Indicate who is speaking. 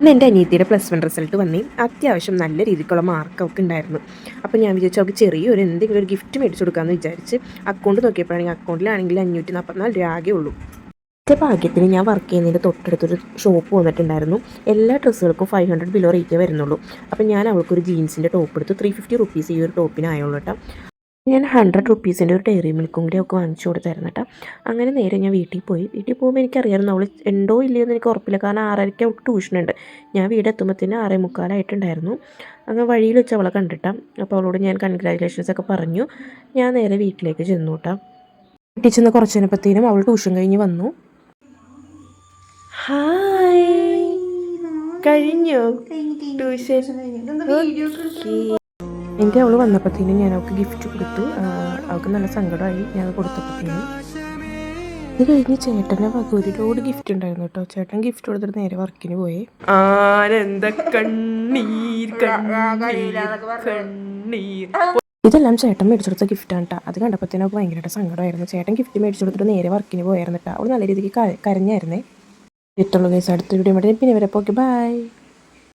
Speaker 1: ഇന്ന് എൻ്റെ അനിയത്തിയുടെ +1 റിസൾട്ട് വന്നേ. അത്യാവശ്യം നല്ല രീതിക്കുള്ള മാർക്ക് അവൾക്ക് ഉണ്ടായിരുന്നു. അപ്പോൾ ഞാൻ വിചാരിച്ചു അവൾക്ക് ചെറിയൊരു എന്തെങ്കിലും ഒരു ഗിഫ്റ്റ് മേടിച്ച് കൊടുക്കാമെന്ന് വിചാരിച്ച് അക്കൗണ്ട് നോക്കിയപ്പോഴാണെങ്കിൽ അക്കൗണ്ടിലാണെങ്കിൽ 544 രൂപ ആകെ ഉള്ളൂ. എൻ്റെ ഭാഗ്യത്തിന് ഞാൻ വർക്ക് ചെയ്യുന്നതിൻ്റെ തൊട്ടടുത്തൊരു ഷോപ്പ് വന്നിട്ടുണ്ടായിരുന്നു. എല്ലാ ഡ്രസ്സുകൾക്കും 500 ബിലോ റേറ്റേ വരുന്നുള്ളൂ. അപ്പോൾ ഞാൻ അവൾക്കൊരു ജീൻസിൻ്റെ ടോപ്പ് എടുത്ത് 350 റുപ്പീസ് ഈ ഒരു ടോപ്പിനായുള്ളൂ കേട്ടോ. ഞാൻ 100 റുപ്പീസിൻ്റെ ഒരു ഡയറി മിൽക്കും കൂടി ഒക്കെ വാങ്ങിച്ചു കൊടുത്തായിരുന്നു കേട്ടോ. അങ്ങനെ നേരെ ഞാൻ വീട്ടിൽ പോകുമ്പോൾ എനിക്കറിയാമായിരുന്നു അവൾ ഉണ്ടോ ഇല്ലയോ എന്ന് എനിക്ക് ഉറപ്പില്ല. കാരണം 6:30 അവൾക്ക് ട്യൂഷനുണ്ട്. ഞാൻ വീട് എത്തുമ്പോഴത്തേന് 6:45 അങ്ങനെ വഴിയിൽ വെച്ച് അവളെ കണ്ടിട്ടാ. അപ്പോൾ അവളോട് ഞാൻ കൺഗ്രാജുലേഷൻസ് ഒക്കെ പറഞ്ഞു. ഞാൻ നേരെ വീട്ടിലേക്ക് ചെന്നു കേട്ടോ. വീട്ടിൽ ചെന്ന് കുറച്ച് നേരപ്പത്തേനും അവൾ ട്യൂഷൻ കഴിഞ്ഞ് വന്നു. ഹായ്, കഴിഞ്ഞോ ട്യൂഷൻ? എൻ്റെ അവൾ വന്നപ്പോഴത്തേനും ഞാൻ അവൾക്ക് ഗിഫ്റ്റ് കൊടുത്തു. അവൾക്ക് നല്ല സങ്കടമായി ഞാൻ കൊടുത്തപ്പോഴത്തേനും. ഇത് കഴിഞ്ഞ് ചേട്ടൻ്റെ വക ഒരു ലോഡ് ഗിഫ്റ്റ് ഉണ്ടായിരുന്നു കേട്ടോ. ചേട്ടൻ ഗിഫ്റ്റ് കൊടുത്തിട്ട് നേരെ വർക്കിന് പോയി. ഇതെല്ലാം ചേട്ടൻ മേടിച്ചു കൊടുത്ത ഗിഫ്റ്റാണ് കേട്ടോ. അത് കണ്ടപ്പോഴത്തേനും അവൾക്ക് ഭയങ്കരമായിട്ട് സങ്കടമായിരുന്നു. ചേട്ടൻ ഗിഫ്റ്റ് മേടിച്ചു കൊടുത്തിട്ട് നേരെ വർക്കിന് പോയായിരുന്നു കേട്ടോ. അവൾ നല്ല രീതിക്ക് കരഞ്ഞായിരുന്നേ. എത്തുള്ളൂ കേസ് അടുത്ത വീഡിയോ പിന്നെ വരെ. Okay, by.